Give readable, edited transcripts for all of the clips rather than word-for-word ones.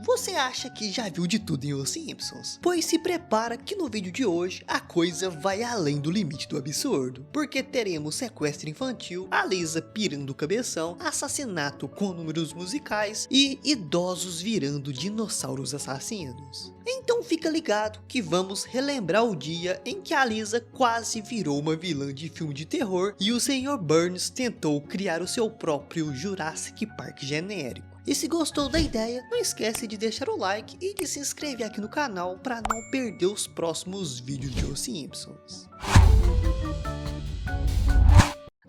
Você acha que já viu de tudo em Os Simpsons? Pois se prepara que no vídeo de hoje a coisa vai além do limite do absurdo, porque teremos sequestro infantil, a Lisa pirando o cabeção, assassinato com números musicais e idosos virando dinossauros assassinos. Então fica ligado que vamos relembrar o dia em que a Lisa quase virou uma vilã de filme de terror e o Sr. Burns tentou criar o seu próprio Jurassic Park genérico. E se gostou da ideia, não esquece de deixar o like e de se inscrever aqui no canal para não perder os próximos vídeos de Os Simpsons.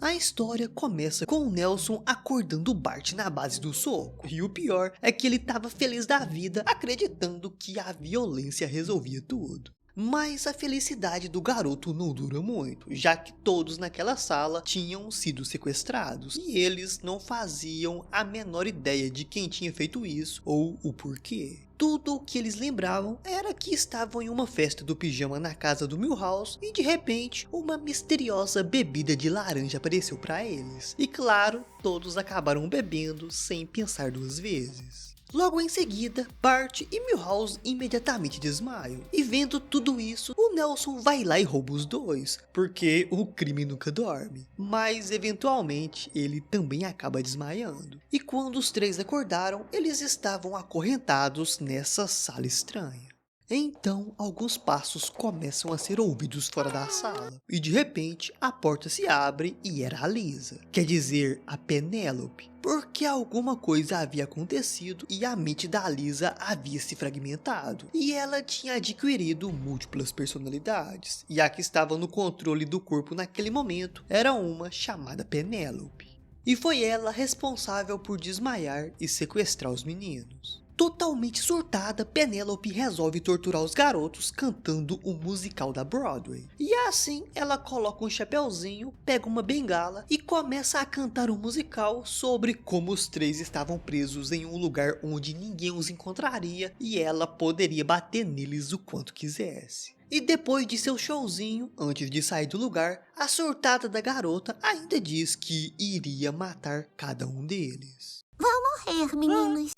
A história começa com o Nelson acordando o Bart na base do soco. E o pior é que ele estava feliz da vida, acreditando que a violência resolvia tudo. Mas a felicidade do garoto não dura muito, já que todos naquela sala tinham sido sequestrados e eles não faziam a menor ideia de quem tinha feito isso ou o porquê. Tudo o que eles lembravam era que estavam em uma festa do pijama na casa do Milhouse e de repente uma misteriosa bebida de laranja apareceu para eles. E claro, todos acabaram bebendo sem pensar duas vezes. Logo em seguida, Bart e Milhouse imediatamente desmaiam. E vendo tudo isso, o Nelson vai lá e rouba os dois, porque o crime nunca dorme. Mas eventualmente ele também acaba desmaiando. E quando os três acordaram, eles estavam acorrentados nessa sala estranha. Então, alguns passos começam a ser ouvidos fora da sala. E de repente, a porta se abre e era a Lisa. Quer dizer, a Penélope. Porque alguma coisa havia acontecido e a mente da Lisa havia se fragmentado. E ela tinha adquirido múltiplas personalidades. E a que estava no controle do corpo naquele momento era uma chamada Penélope. E foi ela responsável por desmaiar e sequestrar os meninos. Totalmente surtada, Penélope resolve torturar os garotos cantando o musical da Broadway. E assim, ela coloca um chapeuzinho, pega uma bengala e começa a cantar um musical sobre como os três estavam presos em um lugar onde ninguém os encontraria e ela poderia bater neles o quanto quisesse. E depois de seu showzinho, antes de sair do lugar, a surtada da garota ainda diz que iria matar cada um deles. Vão morrer, meninos.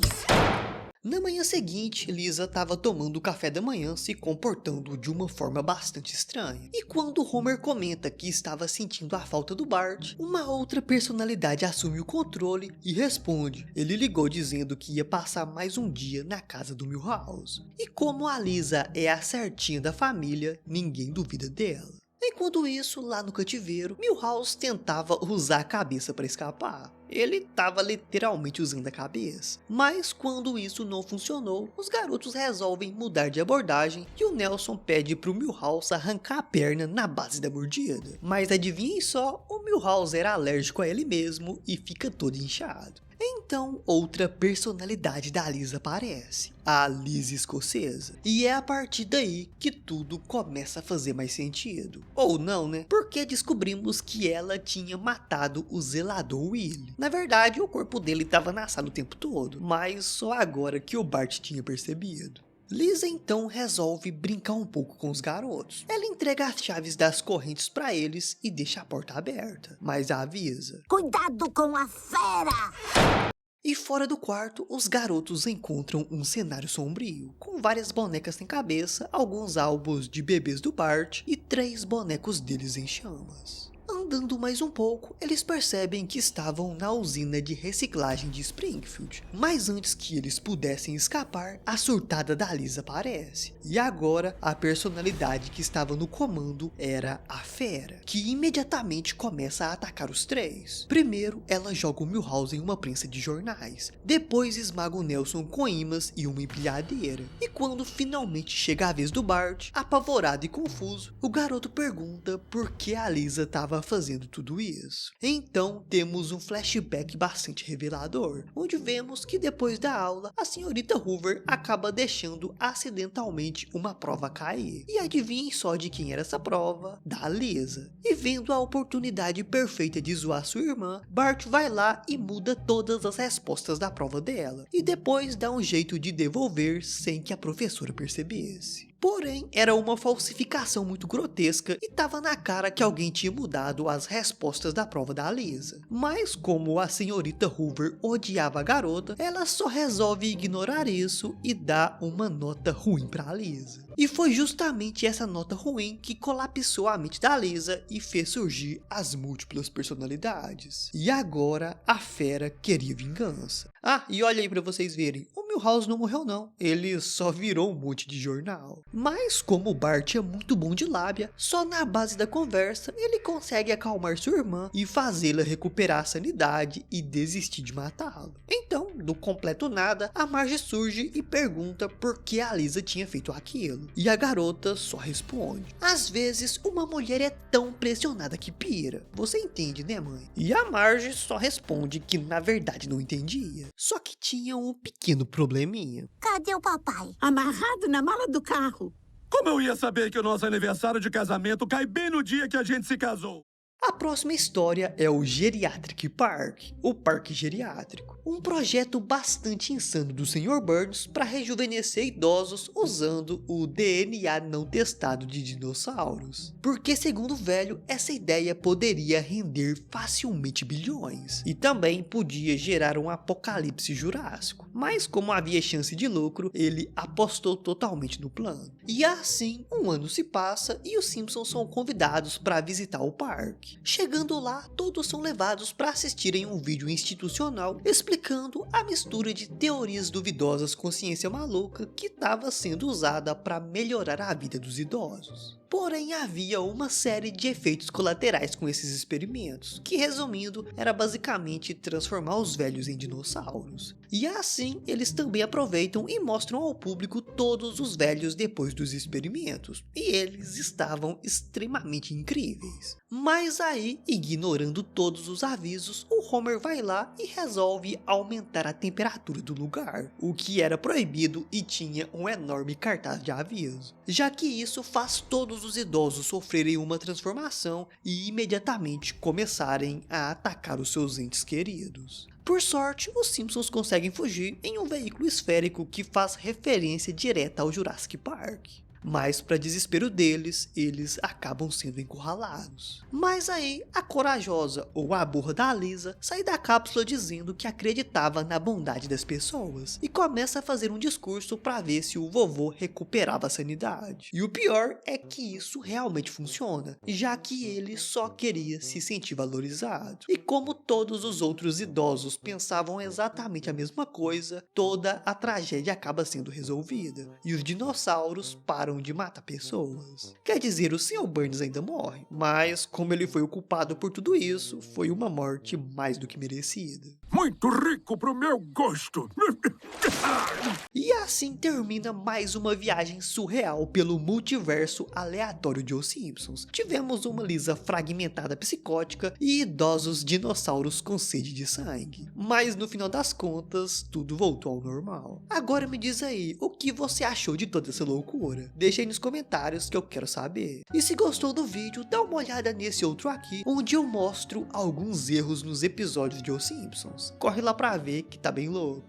Na manhã seguinte, Lisa estava tomando o café da manhã se comportando de uma forma bastante estranha. E quando Homer comenta que estava sentindo a falta do Bart, uma outra personalidade assume o controle e responde. Ele ligou dizendo que ia passar mais um dia na casa do Milhouse. E como a Lisa é a certinha da família, ninguém duvida dela. Enquanto isso, lá no cativeiro, Milhouse tentava usar a cabeça para escapar. Ele estava literalmente usando a cabeça. Mas quando isso não funcionou, os garotos resolvem mudar de abordagem e o Nelson pede para o Milhouse arrancar a perna na base da mordida. Mas adivinhem só, o Milhouse era alérgico a ele mesmo e fica todo inchado. Então, outra personalidade da Lisa aparece, a Lisa escocesa. E é a partir daí que tudo começa a fazer mais sentido. Ou não, né? Porque descobrimos que ela tinha matado o zelador Willie. Na verdade, o corpo dele estava na sala o tempo todo, mas só agora que o Bart tinha percebido. Lisa então resolve brincar um pouco com os garotos. Ela entrega as chaves das correntes para eles e deixa a porta aberta, mas avisa: Cuidado com a fera! E fora do quarto, os garotos encontram um cenário sombrio, com várias bonecas sem cabeça, alguns álbuns de bebês do Bart e 3 bonecos deles em chamas. Andando mais um pouco, eles percebem que estavam na usina de reciclagem de Springfield. Mas antes que eles pudessem escapar, a surtada da Lisa aparece. E agora, a personalidade que estava no comando era a Fera, que imediatamente começa a atacar os três. Primeiro, ela joga o Milhouse em uma prensa de jornais. Depois esmaga o Nelson com imãs e uma empilhadeira. E quando finalmente chega a vez do Bart, apavorado e confuso, o garoto pergunta por que a Lisa estava fazendo tudo isso. Então temos um flashback bastante revelador, onde vemos que depois da aula, a senhorita Hoover acaba deixando acidentalmente uma prova cair. E adivinhem só de quem era essa prova? Da Lisa. E vendo a oportunidade perfeita de zoar sua irmã, Bart vai lá e muda todas as respostas da prova dela, e depois dá um jeito de devolver sem que a professora percebesse. Porém, era uma falsificação muito grotesca e tava na cara que alguém tinha mudado as respostas da prova da Lisa. Mas como a senhorita Hoover odiava a garota, ela só resolve ignorar isso e dá uma nota ruim pra Lisa. E foi justamente essa nota ruim que colapsou a mente da Lisa e fez surgir as múltiplas personalidades. E agora a fera queria vingança. Ah, e olha aí pra vocês verem, o Milhouse não morreu não, ele só virou um monte de jornal. Mas como o Bart é muito bom de lábia, só na base da conversa ele consegue acalmar sua irmã e fazê-la recuperar a sanidade e desistir de matá-lo. Então, do completo nada, a Marge surge e pergunta por que a Lisa tinha feito aquilo. E a garota só responde: às vezes uma mulher é tão pressionada que pira. Você entende, né, mãe? E a Marge só responde que na verdade não entendia. Só que tinha um pequeno probleminha. Cadê o papai? Amarrado na mala do carro. Como eu ia saber que o nosso aniversário de casamento cai bem no dia que a gente se casou? A próxima história é o Geriatric Park, o Parque Geriátrico. Um projeto bastante insano do Sr. Burns para rejuvenescer idosos usando o DNA não testado de dinossauros. Porque, segundo o velho, essa ideia poderia render facilmente bilhões. E também podia gerar um apocalipse jurássico. Mas como havia chance de lucro, ele apostou totalmente no plano. E assim, um ano se passa e os Simpsons são convidados para visitar o parque. Chegando lá, todos são levados para assistirem um vídeo institucional explicando a mistura de teorias duvidosas com ciência maluca que estava sendo usada para melhorar a vida dos idosos. Porém, havia uma série de efeitos colaterais com esses experimentos, que resumindo, era basicamente transformar os velhos em dinossauros. E assim, eles também aproveitam e mostram ao público todos os velhos depois dos experimentos, e eles estavam extremamente incríveis. Mas aí, ignorando todos os avisos, o Homer vai lá e resolve aumentar a temperatura do lugar, o que era proibido e tinha um enorme cartaz de aviso, já que isso faz todos os idosos sofrerem uma transformação e imediatamente começarem a atacar os seus entes queridos. Por sorte, os Simpsons conseguem fugir em um veículo esférico que faz referência direta ao Jurassic Park. Mas, para desespero deles, eles acabam sendo encurralados. Mas aí, a corajosa ou a burra da Lisa sai da cápsula dizendo que acreditava na bondade das pessoas e começa a fazer um discurso para ver se o vovô recuperava a sanidade. E o pior é que isso realmente funciona, já que ele só queria se sentir valorizado. E como todos os outros idosos pensavam exatamente a mesma coisa, toda a tragédia acaba sendo resolvida. E os dinossauros param de matar pessoas. Quer dizer, o Sr. Burns ainda morre, mas como ele foi o culpado por tudo isso, foi uma morte mais do que merecida. Muito rico pro meu gosto. E assim termina mais uma viagem surreal pelo multiverso aleatório de Os Simpsons. Tivemos uma Lisa fragmentada psicótica e idosos dinossauros com sede de sangue. Mas no final das contas, tudo voltou ao normal. Agora me diz aí, o que você achou de toda essa loucura? Deixa aí nos comentários que eu quero saber. E se gostou do vídeo, dá uma olhada nesse outro aqui, onde eu mostro alguns erros nos episódios de Os Simpsons. Corre lá pra ver que tá bem louco.